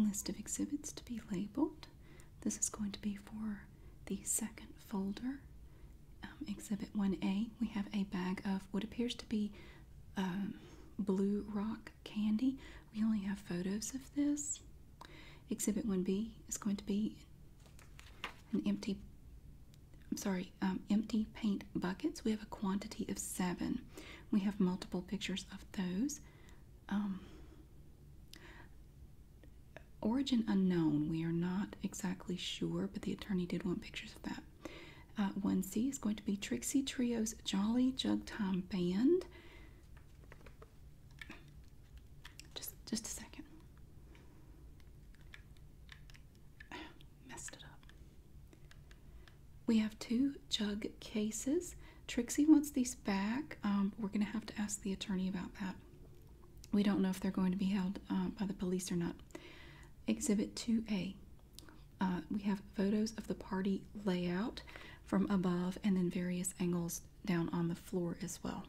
list of exhibits to be labeled. This is going to be for the second folder. Exhibit 1A, we have a bag of what appears to be blue rock candy. We only have photos of this. Exhibit 1B is going to be an empty paint buckets. We have a quantity of 7. We have multiple pictures of those. Origin unknown. We are not exactly sure, but the attorney did want pictures of that. 1C is going to be Trixie Trio's Jolly Jug Time Band. Just a second. Messed it up. We have 2 jug cases. Trixie wants these back. We're going to have to ask the attorney about that. We don't know if they're going to be held by the police or not. Exhibit 2A. We have photos of the party layout from above and then various angles down on the floor as well.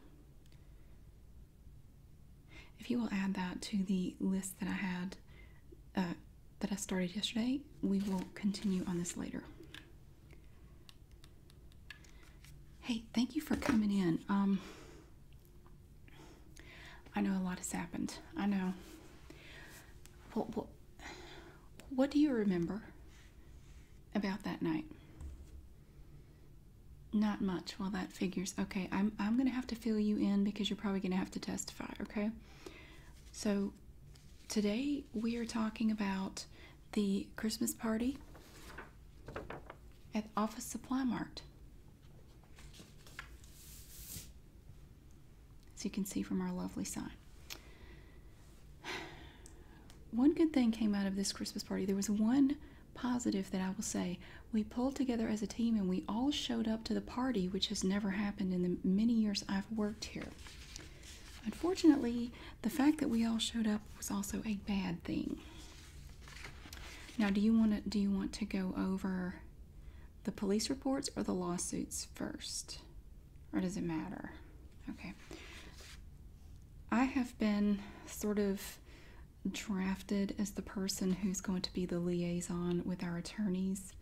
If you will add that to the list that I had, that I started yesterday, we will continue on this later. Hey, thank you for coming in. I know a lot has happened. I know. What do you remember about that night? Not much. Well, that figures. Okay, I'm going to have to fill you in because you're probably going to have to testify, okay? So, today we are talking about the Christmas party at Office Supply Mart. As you can see from our lovely sign. One good thing came out of this Christmas party. There was one positive that I will say. We pulled together as a team and we all showed up to the party, which has never happened in the many years I've worked here. Unfortunately, the fact that we all showed up was also a bad thing. Now, do you want to go over the police reports or the lawsuits first? Or does it matter? Okay. I have been sort of drafted as the person who's going to be the liaison with our attorneys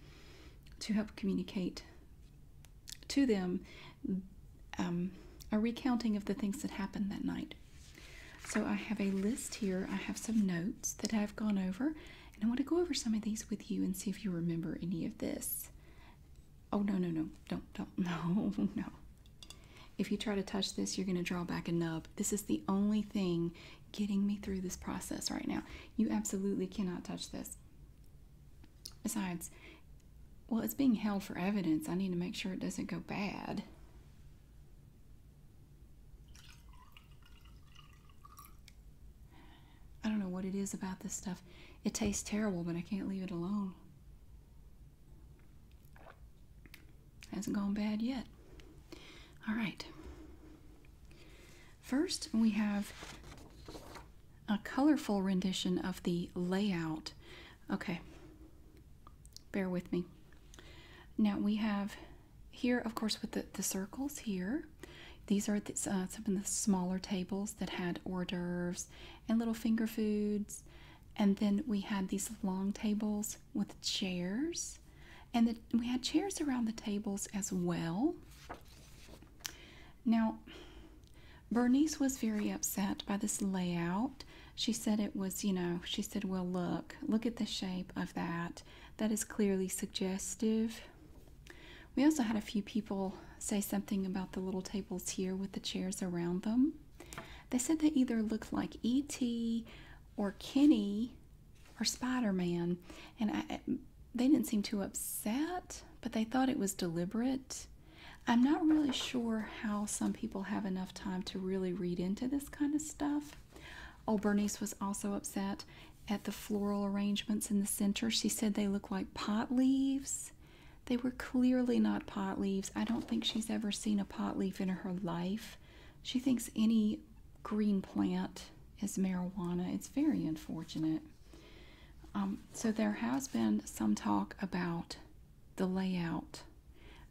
to help communicate to them a recounting of the things that happened that night. So I have a list here. I have some notes that I've gone over, and I want to go over some of these with you and see if you remember any of this. Oh, no, no. If you try to touch this, you're going to draw back a nub. This is the only thing getting me through this process right now. You absolutely cannot touch this. Besides, well, it's being held for evidence. I need to make sure it doesn't go bad. I don't know what it is about this stuff. It tastes terrible, but I can't leave it alone. Hasn't gone bad yet. All right. First, we have a colorful rendition of the layout. Okay. Bear with me. Now we have here, of course, with the circles here. These are some of the smaller tables that had hors d'oeuvres and little finger foods. And then we had these long tables with chairs. And we had chairs around the tables as well. Now, Bernice was very upset by this layout. She said it was, she said, well, look at the shape of that. That is clearly suggestive. We also had a few people say something about the little tables here with the chairs around them. They said they either looked like E.T. or Kenny or Spider-Man. And they didn't seem too upset, but they thought it was deliberate. I'm not really sure how some people have enough time to really read into this kind of stuff. Oh, Bernice was also upset at the floral arrangements in the center. She said they look like pot leaves. They were clearly not pot leaves. I don't think she's ever seen a pot leaf in her life. She thinks any green plant is marijuana. It's very unfortunate. So there has been some talk about the layout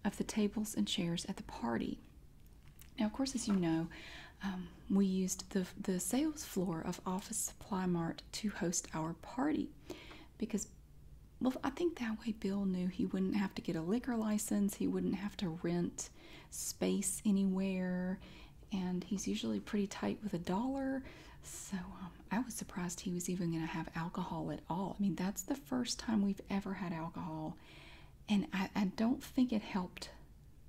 of the tables and chairs at the party. Now, of course, as you know, we used the sales floor of Office Supply Mart to host our party. because, well, I think that way Bill knew he wouldn't have to get a liquor license, he wouldn't have to rent space anywhere, and he's usually pretty tight with $1. So I was surprised he was even going to have alcohol at all. I mean, that's the first time we've ever had alcohol, and I don't think it helped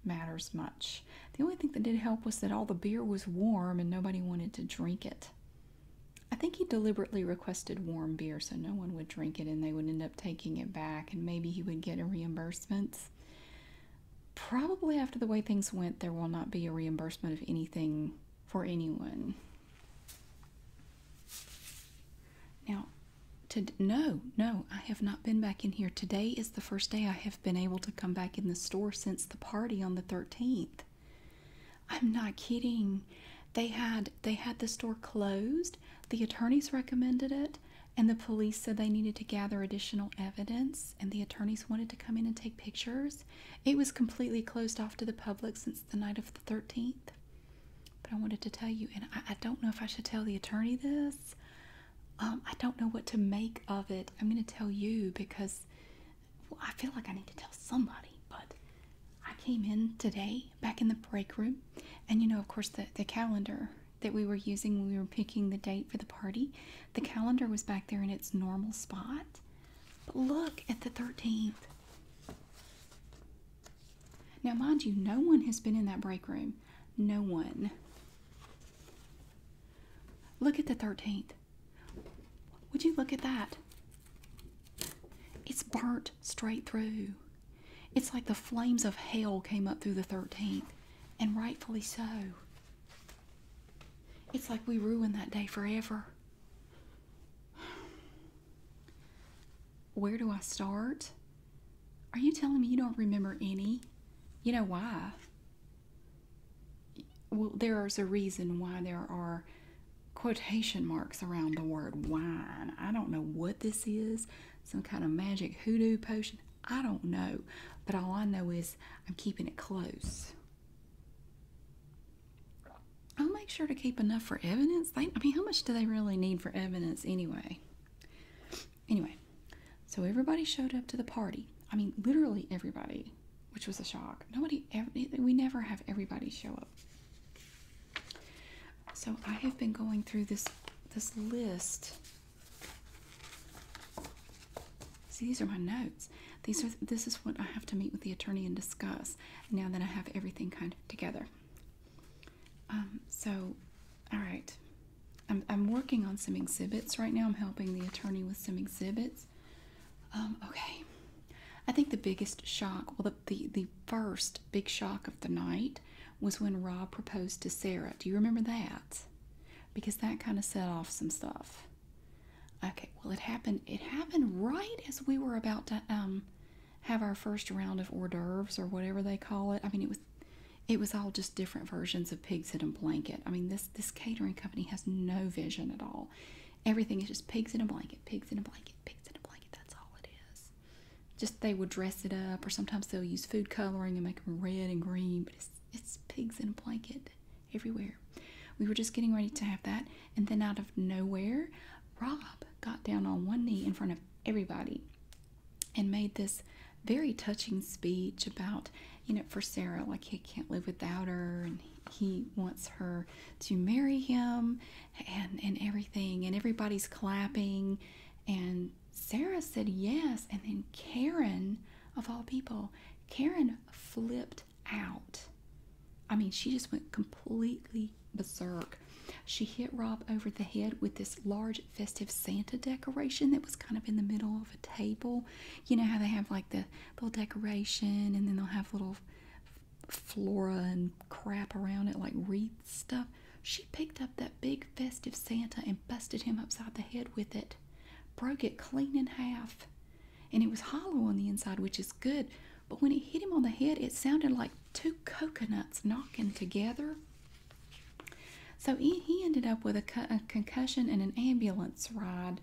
matters much. The only thing that did help was that all the beer was warm and nobody wanted to drink it. I think he deliberately requested warm beer so no one would drink it and they would end up taking it back, and maybe he would get a reimbursement. Probably after the way things went, there will not be a reimbursement of anything for anyone. Now, no, I have not been back in here. Today is the first day I have been able to come back in the store since the party on the 13th. I'm not kidding. They had the store closed. The attorneys recommended it, and the police said they needed to gather additional evidence, and the attorneys wanted to come in and take pictures. It was completely closed off to the public since the night of the 13th. But I wanted to tell you, and I don't know if I should tell the attorney this. I don't know what to make of it. I'm going to tell you because, well, I feel like I need to tell somebody. But I came in today, back in the break room, and of course, the calendar that we were using when we were picking the date for the party, the calendar was back there in its normal spot. But look at the 13th. Now, mind you, no one has been in that break room. No one. Look at the 13th. Would you look at that? It's burnt straight through. It's like the flames of hell came up through the 13th, and rightfully so. It's like we ruined that day forever. Where do I start? Are you telling me you don't remember any? You know why? Well, there's a reason why there are quotation marks around the word wine. I don't know what this is. Some kind of magic hoodoo potion. I don't know. But all I know is I'm keeping it close. I'll make sure to keep enough for evidence. I mean, how much do they really need for evidence anyway? Anyway, so everybody showed up to the party. I mean, literally everybody, which was a shock. We never have everybody show up. So I have been going through this list. See, these are my notes. This is what I have to meet with the attorney and discuss now that I have everything kind of together. So, all right. I'm working on some exhibits right now. I'm helping the attorney with some exhibits. Okay. I think the biggest shock, well, the first big shock of the night was when Rob proposed to Sarah. Do you remember that? Because that kind of set off some stuff. Okay, well, it happened right as we were about to have our first round of hors d'oeuvres or whatever they call it. I mean, it was all just different versions of Pigs in a Blanket. I mean, this catering company has no vision at all. Everything is just pigs in a blanket, pigs in a blanket, pigs in a blanket. That's all it is. Just they would dress it up, or sometimes they'll use food coloring and make them red and green, but it's pigs in a blanket everywhere. We were just getting ready to have that, and then out of nowhere, Rob got down on one knee in front of everybody and made this very touching speech about, for Sarah, like he can't live without her, and he wants her to marry him, and everything, and everybody's clapping, and Sarah said yes, and then Karen, of all people, Karen flipped out. I mean, she just went completely berserk. She hit Rob over the head with this large festive Santa decoration that was kind of in the middle of a table. You know how they have like the little decoration, and then they'll have little flora and crap around it, like wreath stuff. She picked up that big festive Santa and busted him upside the head with it. Broke it clean in half. And it was hollow on the inside, which is good. But when it hit him on the head, it sounded like two coconuts knocking together. So he ended up with a concussion and an ambulance ride.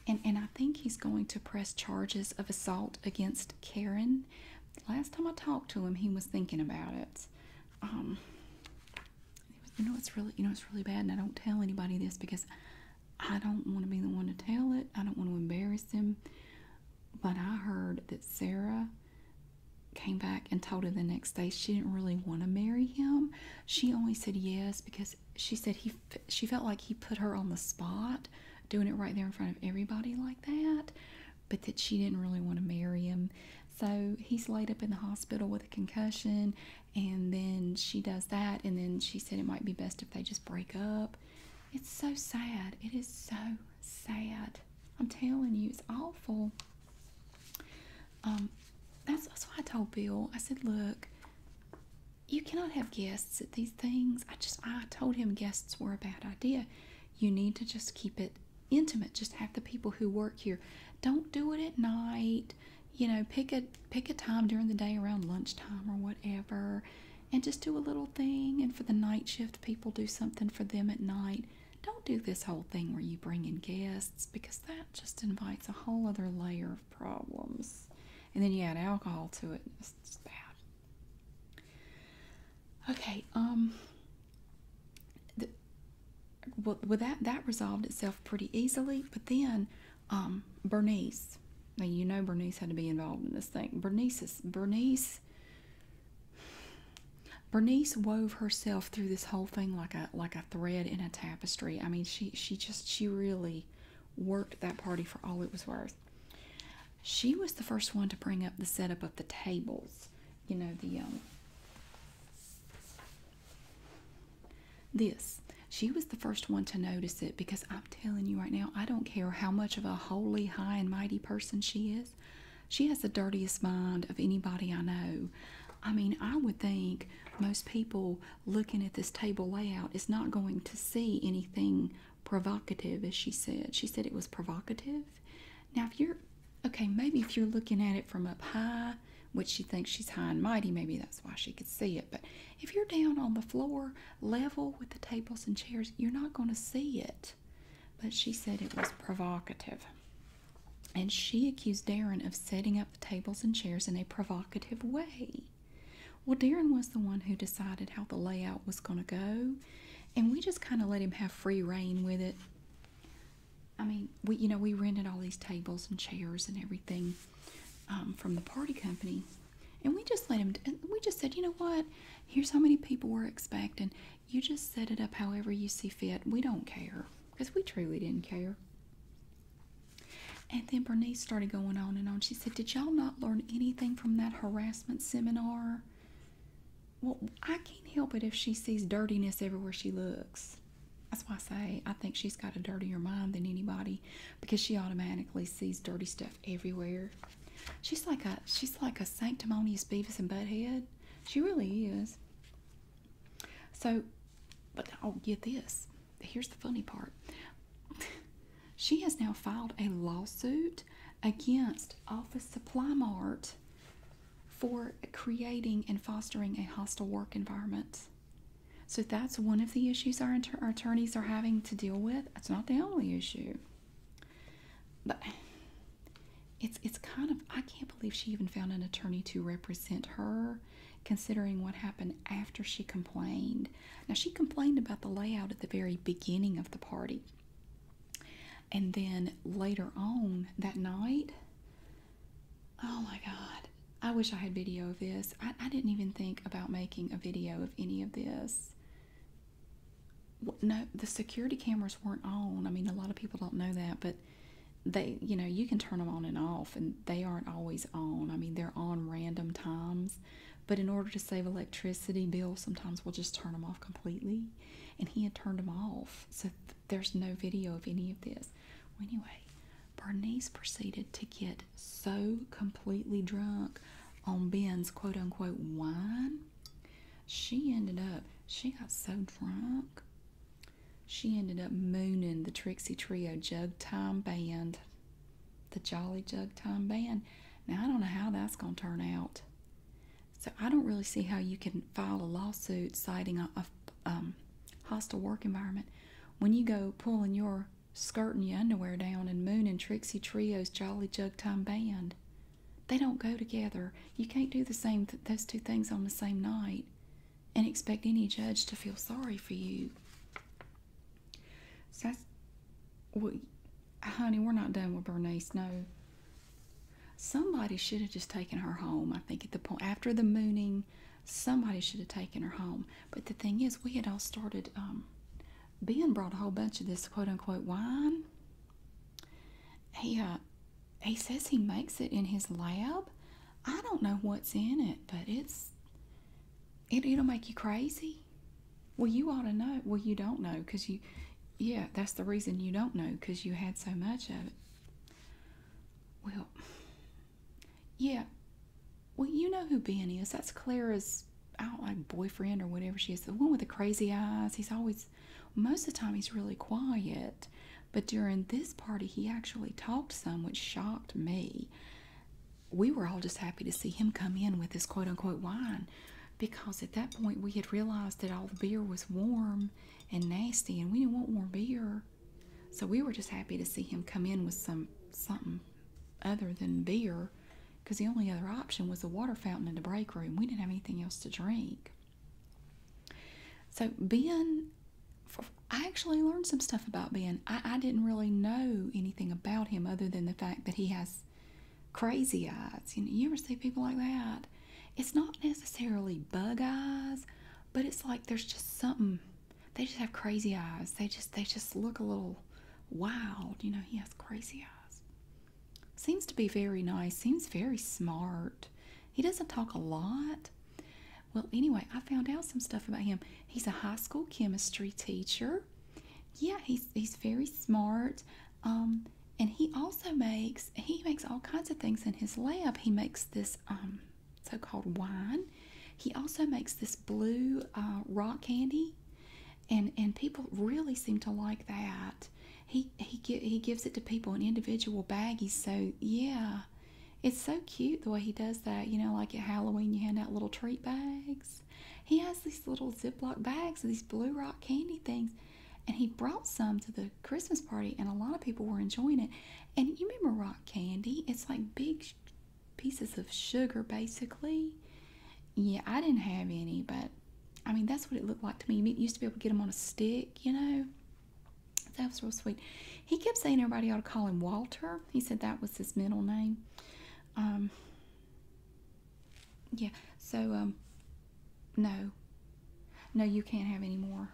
And I think he's going to press charges of assault against Karen. Last time I talked to him, he was thinking about it. It's really bad, and I don't tell anybody this because I don't want to be the one to tell it. I don't want to embarrass him. But I heard that Sarah came back and told her the next day she didn't really want to marry him. She only said yes because she said she felt like he put her on the spot, doing it right there in front of everybody like that, but that she didn't really want to marry him. So he's laid up in the hospital with a concussion, and then she does that, and then she said it might be best if they just break up. It's so sad. It is so sad. I'm telling you, it's awful. That's why I told Bill. I said, look, you cannot have guests at these things. I told him guests were a bad idea. You need to just keep it intimate. Just have the people who work here. Don't do it at night. You know, pick a time during the day around lunchtime or whatever, and just do a little thing. And for the night shift, people do something for them at night. Don't do this whole thing where you bring in guests, because that just invites a whole other layer of problems. And then you add alcohol to it. It's just bad. Okay, that resolved itself pretty easily. But then, Bernice. Now you know Bernice had to be involved in this thing. Bernice wove herself through this whole thing like a thread in a tapestry. I mean, she really worked that party for all it was worth. She was the first one to bring up the setup of the tables. You know, this. She was the first one to notice it, because I'm telling you right now, I don't care how much of a holy, high and mighty person she is. She has the dirtiest mind of anybody I know. I mean, I would think most people looking at this table layout is not going to see anything provocative, as she said. She said it was provocative. Now, maybe if you're looking at it from up high, which she thinks she's high and mighty, maybe that's why she could see it. But if you're down on the floor, level with the tables and chairs, you're not going to see it. But she said it was provocative. And she accused Darren of setting up the tables and chairs in a provocative way. Well, Darren was the one who decided how the layout was going to go, and we just kind of let him have free reign with it. I mean, we rented all these tables and chairs and everything from the party company, and we just let him. And we just said, you know what? Here's how many people we're expecting. You just set it up however you see fit. We don't care, because we truly didn't care. And then Bernice started going on and on. She said, "Did y'all not learn anything from that harassment seminar?" Well, I can't help it if she sees dirtiness everywhere she looks. That's why I say I think she's got a dirtier mind than anybody, because she automatically sees dirty stuff everywhere. She's like a sanctimonious Beavis and Butthead. She really is. So, but get this. Here's the funny part. She has now filed a lawsuit against Office Supply Mart for creating and fostering a hostile work environment. So that's one of the issues our attorneys are having to deal with. It's not the only issue. But it's kind of, I can't believe she even found an attorney to represent her, considering what happened after she complained. Now, she complained about the layout at the very beginning of the party. And then later on that night, oh my God, I wish I had video of this. I didn't even think about making a video of any of this. No, the security cameras weren't on. I mean, a lot of people don't know that, but they, you can turn them on and off, and they aren't always on. I mean, they're on random times, but in order to save electricity, Bill sometimes will just turn them off completely, and he had turned them off, so there's no video of any of this. Well, anyway, Bernice proceeded to get so completely drunk on Ben's quote-unquote wine. She got so drunk, she ended up mooning the Trixie Trio Jug Time Band, the Jolly Jug Time Band. Now, I don't know how that's going to turn out. So I don't really see how you can file a lawsuit citing a hostile work environment when you go pulling your skirt and your underwear down and mooning Trixie Trio's Jolly Jug Time Band. They don't go together. You can't do those two things on the same night and expect any judge to feel sorry for you. So honey, we're not done with Bernice, no. Somebody should have just taken her home. I think at the point after the mooning, somebody should have taken her home. But the thing is, we had all started. Ben brought a whole bunch of this quote unquote wine. He says he makes it in his lab. I don't know what's in it, but it'll make you crazy. Well, you ought to know. Well, you don't know because yeah, that's the reason you don't know, because you had so much of it. Well, yeah. Well, you know who Ben is. That's Clara's, I don't like, boyfriend or whatever she is. The one with the crazy eyes. He's always, most of the time, he's really quiet. But during this party, he actually talked some, which shocked me. We were all just happy to see him come in with this quote unquote wine, because at that point we had realized that all the beer was warm and nasty, and we didn't want more beer. So we were just happy to see him come in with something other than beer, because the only other option was the water fountain in the break room. We didn't have anything else to drink. So Ben, I actually learned some stuff about Ben. I didn't really know anything about him other than the fact that he has crazy eyes. You ever see people like that? It's not necessarily bug eyes, but it's like there's just something. They just have crazy eyes. They just look a little wild. He has crazy eyes. Seems to be very nice. Seems very smart. He doesn't talk a lot. Well, anyway, I found out some stuff about him. He's a high school chemistry teacher. Yeah, he's very smart. And he also makes all kinds of things in his lab. He makes this so-called wine. He also makes this blue rock candy, and people really seem to like that. He gives it to people in individual baggies. So yeah, it's so cute the way he does that. Like at Halloween, you hand out little treat bags. He has these little Ziploc bags of these blue rock candy things. And he brought some to the Christmas party, and a lot of people were enjoying it. And you remember rock candy? It's like big pieces of sugar, basically. Yeah, I didn't have any, but I mean, that's what it looked like to me. You used to be able to get them on a stick, That was real sweet. He kept saying everybody ought to call him Walter. He said that was his middle name. Yeah, so, no, you can't have any more.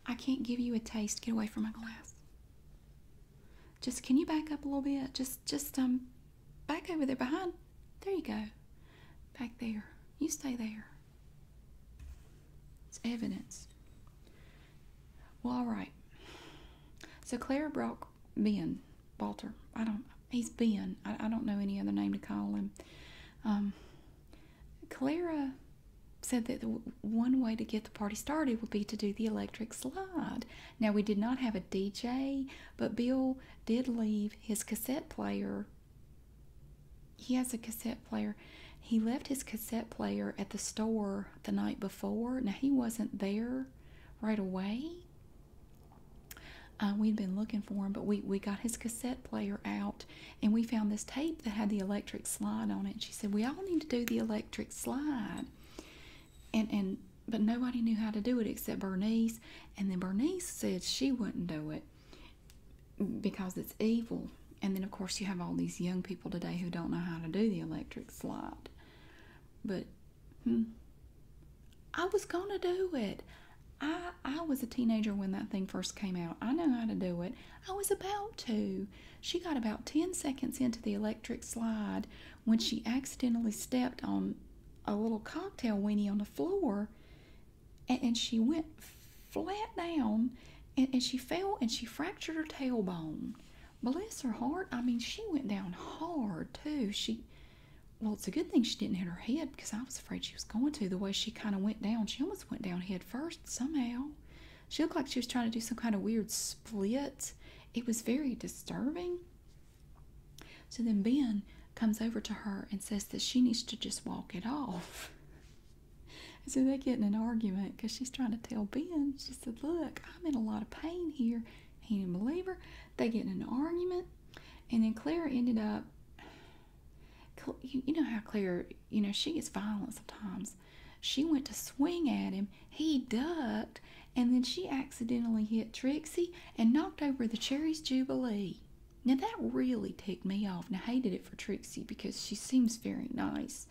I can't give you a taste. Get away from my glass. Just, can you back up a little bit? Just back over there behind. There you go. Back there. You stay there. It's evidence. Well, all right. So Clara brought Ben, Walter. He's Ben. I don't know any other name to call him. Clara said that the one way to get the party started would be to do the electric slide. Now, we did not have a DJ, but Bill did leave his cassette player. He has a cassette player. He left his cassette player at the store the night before. Now, he wasn't there right away. We'd been looking for him, but we got his cassette player out, and we found this tape that had the electric slide on it. And she said, we all need to do the electric slide. But nobody knew how to do it except Bernice. And then Bernice said she wouldn't do it because it's evil. And then, of course, you have all these young people today who don't know how to do the electric slide. But I was going to do it. I was a teenager when that thing first came out. I know how to do it. I was about to. She got about 10 seconds into the electric slide when she accidentally stepped on a little cocktail weenie on the floor, and she went flat down, and she fell, and she fractured her tailbone. Bless her heart. I mean, she went down hard too. Well, it's a good thing she didn't hit her head, because I was afraid she was going to. The way she kind of went down, she almost went down head first somehow. She looked like she was trying to do some kind of weird split. It was very disturbing. So then Ben comes over to her and says that she needs to just walk it off. And so they get in an argument because she's trying to tell Ben. She said, look, I'm in a lot of pain here. He didn't believe her. They get in an argument. And then Clara ended up, you know how Clara, she gets violent sometimes. She went to swing at him. He ducked. And then she accidentally hit Trixie and knocked over the Cherries Jubilee. Now that really ticked me off, and I hated it for Trixie because she seems very nice.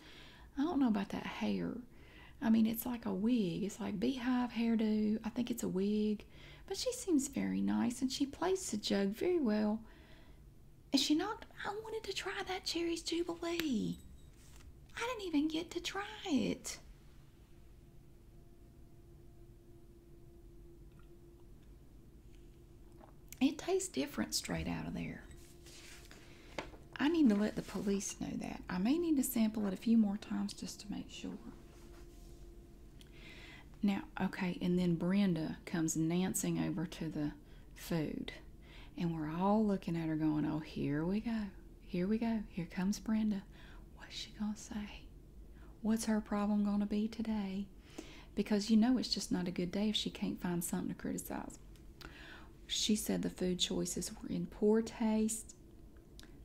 I don't know about that hair. I mean, it's like a wig. It's like beehive hairdo. I think it's a wig. But she seems very nice, and she plays the jug very well. And she knocked. I wanted to try that Cherry's Jubilee. I didn't even get to try it. It tastes different straight out of there. I need to let the police know that. I may need to sample it a few more times just to make sure. Now, okay, and then Brenda comes dancing over to the food. And we're all looking at her going, oh, here we go. Here we go. Here comes Brenda. What's she going to say? What's her problem going to be today? Because you know it's just not a good day if she can't find something to criticize. She said the food choices were in poor taste.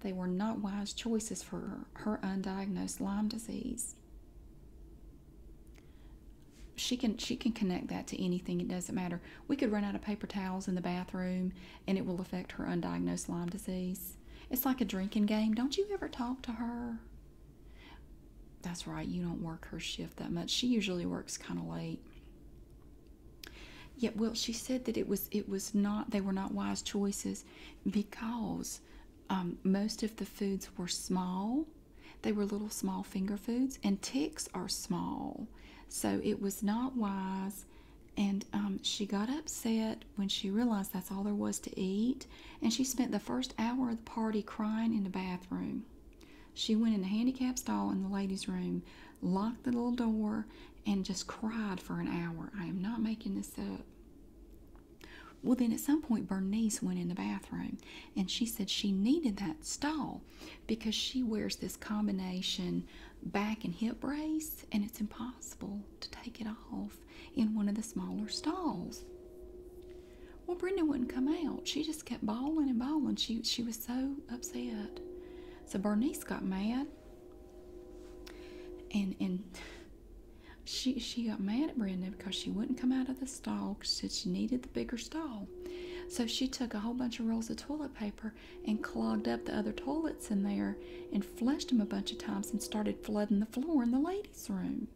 They were not wise choices for her undiagnosed Lyme disease. She can connect that to anything. It doesn't matter. We could run out of paper towels in the bathroom and it will affect her undiagnosed Lyme disease. It's like a drinking game. Don't you ever talk to her? That's right. You don't work her shift that much. She usually works kind of late. Yeah, well, she said that it was not, they were not wise choices because most of the foods were small. They were little small finger foods, and ticks are small. So it was not wise, and she got upset when she realized that's all there was to eat, and she spent the first hour of the party crying in the bathroom. She went in the handicap stall in the ladies' room, locked the little door, and just cried for an hour. I am not making this up. Well, then at some point, Bernice went in the bathroom, and she said she needed that stall because she wears this combination back and hip brace, and it's impossible to take it off in one of the smaller stalls. Well, Brenda wouldn't come out. She just kept bawling and bawling. She was so upset. So Bernice got mad, and she got mad at Brenda because she wouldn't come out of the stall because she said she needed the bigger stall. So she took a whole bunch of rolls of toilet paper and clogged up the other toilets in there and flushed them a bunch of times and started flooding the floor in the ladies' room.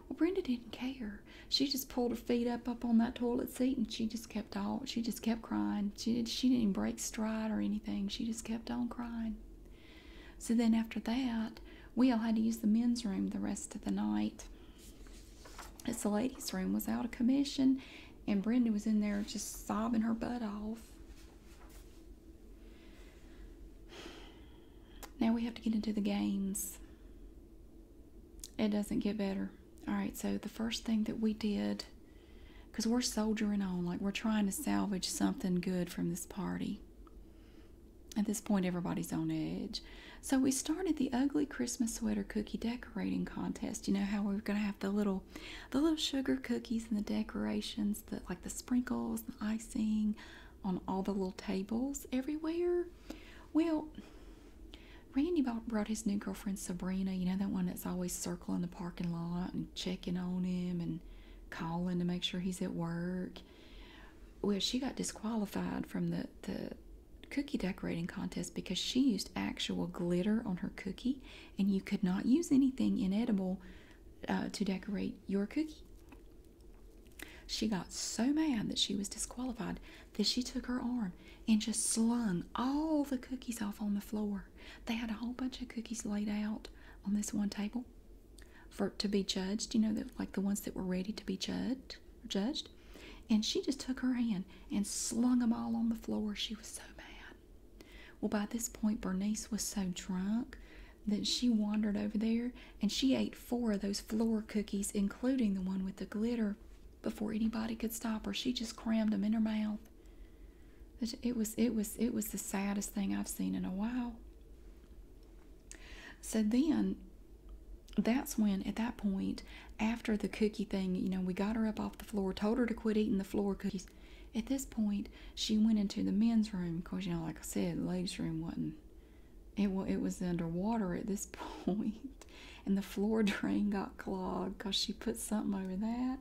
Well, Brenda didn't care. She just pulled her feet up on that toilet seat, and she just kept crying. She didn't even break stride or anything. She just kept on crying. So then after that, we all had to use the men's room the rest of the night. As the ladies' room was out of commission, and Brenda was in there just sobbing her butt off. Now we have to get into the games. It doesn't get better. All right, so the first thing that we did, because we're soldiering on, like we're trying to salvage something good from this party. At this point, everybody's on edge. So we started the ugly Christmas sweater cookie decorating contest. You know how we're going to have the little sugar cookies and the decorations, like the sprinkles, the icing on all the little tables everywhere. Well, Randy brought his new girlfriend Sabrina, you know, that one that's always circling the parking lot and checking on him and calling to make sure he's at work. Well, she got disqualified from the cookie decorating contest because she used actual glitter on her cookie, and you could not use anything inedible to decorate your cookie. She got so mad that she was disqualified that she took her arm and just slung all the cookies off on the floor. They had a whole bunch of cookies laid out on this one table to be judged, you know, like the ones that were ready to be judged. And she just took her hand and slung them all on the floor. She was so mad. Well, by this point, Bernice was so drunk that she wandered over there and she ate 4 of those floor cookies, including the one with the glitter, before anybody could stop her. She just crammed them in her mouth. It was the saddest thing I've seen in a while. So then, that's when, at that point, after the cookie thing, you know, we got her up off the floor, told her to quit eating the floor cookies. At this point, she went into the men's room because, you know, like I said, the ladies' room wasn't. It was underwater at this point, and the floor drain got clogged because she put something over that.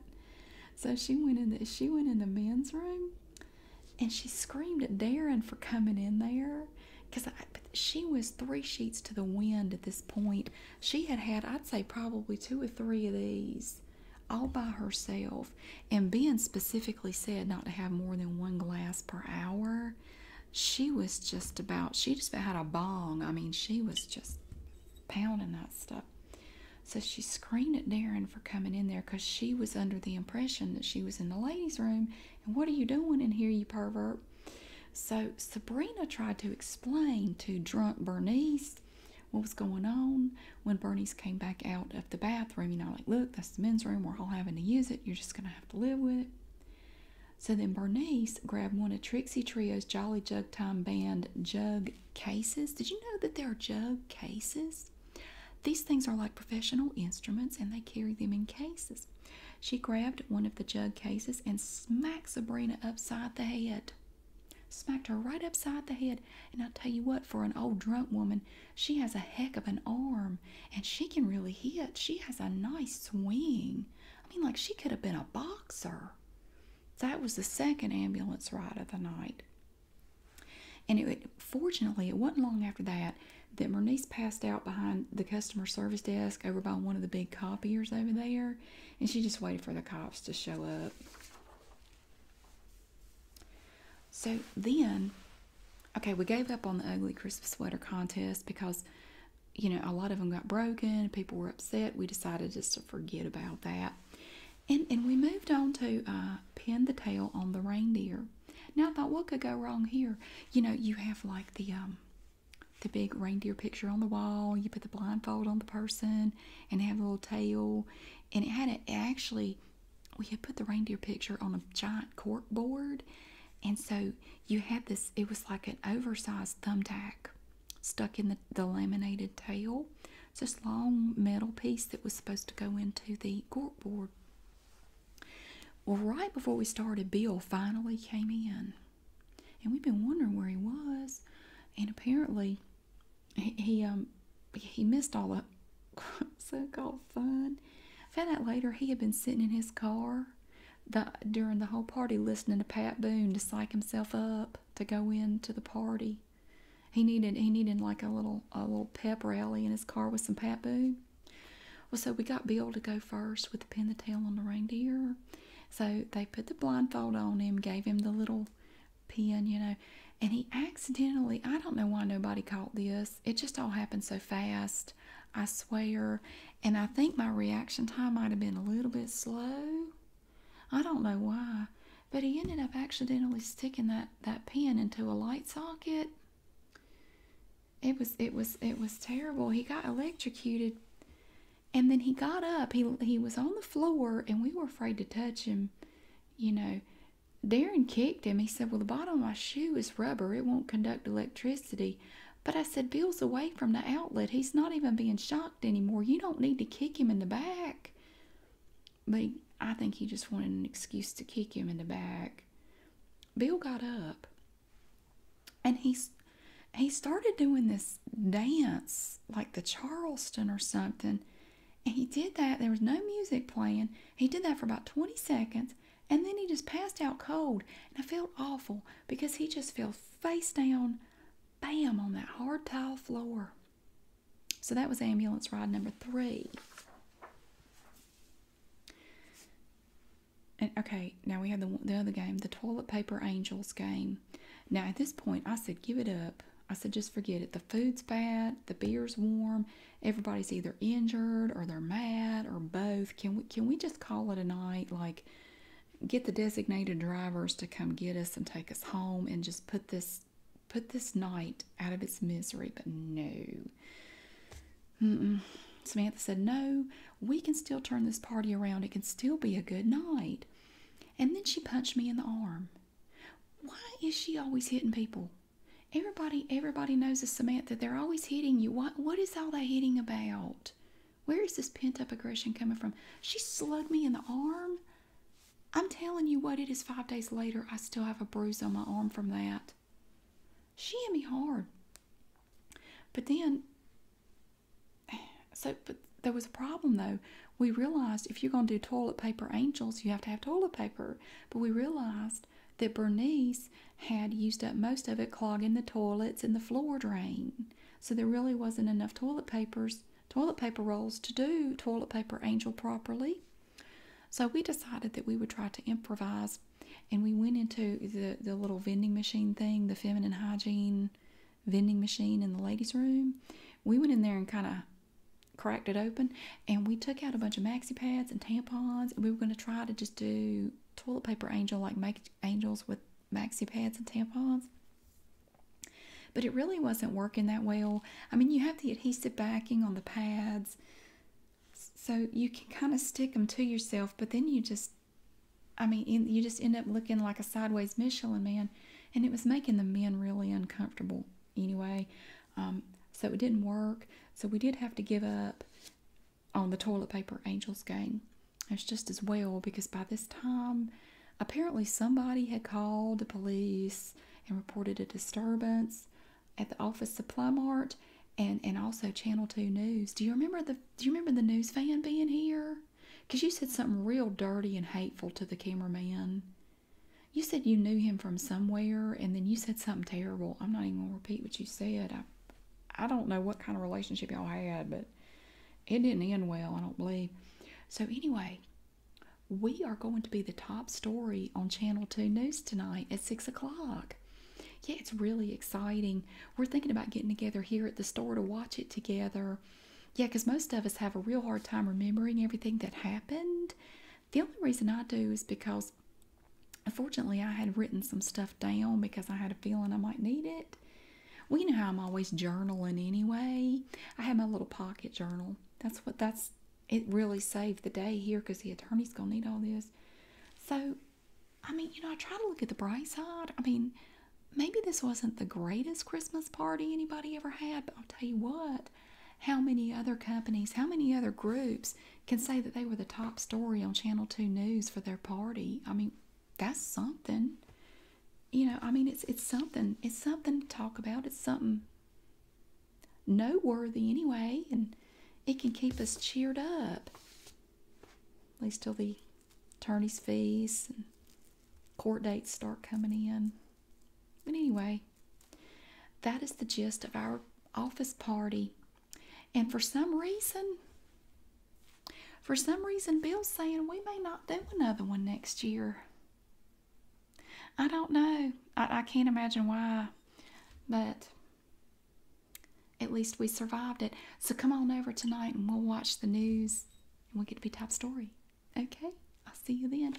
So she went in the men's room, and she screamed at Darren for coming in there because she was 3 sheets to the wind at this point. She had, I'd say, probably 2 or 3 of these all by herself. And Ben specifically said not to have more than 1 glass per hour. She just about had a bong. I mean, she was just pounding that stuff. So she screamed at Darren for coming in there because she was under the impression that she was in the ladies' room. And what are you doing in here, you pervert? So Sabrina tried to explain to drunk Bernice what was going on. When Bernice came back out of the bathroom, like, look, that's the men's room. We're all having to use it. You're just going to have to live with it. So then Bernice grabbed one of Trixie Trio's Jolly Jug Time Band jug cases. Did you know that there are jug cases? These things are like professional instruments, and they carry them in cases. She grabbed one of the jug cases and smacked Sabrina upside the head. Smacked her right upside the head. And I'll tell you what, for an old drunk woman, she has a heck of an arm, and she can really hit. She has a nice swing. I mean, like, she could have been a boxer. That was the second ambulance ride of the night. And fortunately, it wasn't long after that Bernice passed out behind the customer service desk over by one of the big copiers over there, and she just waited for the cops to show up. So then, okay, we gave up on the ugly Christmas sweater contest because, a lot of them got broken. People were upset. We decided just to forget about that. And we moved on to pin the tail on the reindeer. Now I thought, what could go wrong here? You have like the big reindeer picture on the wall. You put the blindfold on the person and have a little tail. And we had put the reindeer picture on a giant cork board. And so you had this, it was like an oversized thumbtack stuck in the laminated tail. It's this long metal piece that was supposed to go into the cork board. Well, right before we started, Bill finally came in. And we've been wondering where he was. And apparently, he missed all the so-called fun. Found out later he had been sitting in his car during the whole party listening to Pat Boone to psych himself up to go into the party. He needed like a little pep rally in his car with some Pat Boone. Well, so we got Bill to go first with the pin the tail on the reindeer. So they put the blindfold on him, gave him the little pin, and he accidentally, I don't know why nobody caught this. It just all happened so fast, I swear. And I think my reaction time might have been a little bit slow. I don't know why. But he ended up accidentally sticking that pin into a light socket. It was terrible. He got electrocuted. And then he got up. He was on the floor, and we were afraid to touch him. Darren kicked him. He said, well, the bottom of my shoe is rubber. It won't conduct electricity. But I said, Bill's away from the outlet. He's not even being shocked anymore. You don't need to kick him in the back. But I think he just wanted an excuse to kick him in the back. Bill got up, and he started doing this dance like the Charleston or something. And he did that. There was no music playing. He did that for about 20 seconds. And then he just passed out cold. And I felt awful because he just fell face down, bam, on that hard tile floor. So that was ambulance ride number 3. And okay, now we have the other game, the Toilet Paper Angels game. Now at this point, I said, give it up. I said, just forget it. The food's bad, the beer's warm, everybody's either injured or they're mad or both. Can we just call it a night? Like, get the designated drivers to come get us and take us home and just put this night out of its misery. But no. Samantha said, no, we can still turn this party around. It can still be a good night. And then she punched me in the arm. Why is she always hitting people? Everybody knows this, Samantha. They're always hitting you. What is all that hitting about? Where is this pent-up aggression coming from? She slugged me in the arm. I'm telling you what, it is 5 days later. I still have a bruise on my arm from that. She hit me hard. But there was a problem, though. We realized if you're going to do toilet paper angels, you have to have toilet paper. But we realized that Bernice had used up most of it clogging the toilets and the floor drain. So there really wasn't enough toilet paper rolls to do Toilet Paper Angel properly. So we decided that we would try to improvise, and we went into the little vending machine thing, the feminine hygiene vending machine in the ladies' room. We went in there and kind of cracked it open, and we took out a bunch of maxi pads and tampons, and we were going to try to just do Toilet Paper Angel, like make angels with maxi pads and tampons. But it really wasn't working that well. I mean, you have the adhesive backing on the pads, so you can kind of stick them to yourself, but then you just end up looking like a sideways Michelin man, and it was making the men really uncomfortable anyway. So it didn't work. So we did have to give up on the Toilet Paper Angels game. It's just as well, because by this time, apparently somebody had called the police and reported a disturbance at the Office Supply Mart, and also Channel 2 News. Do you remember the news fan being here? Because you said something real dirty and hateful to the cameraman. You said you knew him from somewhere, and then you said something terrible. I'm not even going to repeat what you said. I don't know what kind of relationship y'all had, but it didn't end well, I don't believe. So anyway, we are going to be the top story on Channel 2 News tonight at 6 o'clock. Yeah, it's really exciting. We're thinking about getting together here at the store to watch it together. Yeah, because most of us have a real hard time remembering everything that happened. The only reason I do is because, unfortunately, I had written some stuff down because I had a feeling I might need it. Well, you know how I'm always journaling anyway. I have my little pocket journal. It really saved the day here, because the attorney's going to need all this. So, I mean, I try to look at the bright side. I mean, maybe this wasn't the greatest Christmas party anybody ever had, but I'll tell you what, how many other companies, how many other groups can say that they were the top story on Channel 2 News for their party? I mean, that's something. I mean, it's something. It's something to talk about. It's something noteworthy anyway, and it can keep us cheered up. At least till the attorney's fees and court dates start coming in. But anyway, that is the gist of our office party. And for some reason, Bill's saying we may not do another one next year. I don't know. I can't imagine why. But at least we survived it. So come on over tonight and we'll watch the news. And we'll get to be top story. Okay? I'll see you then.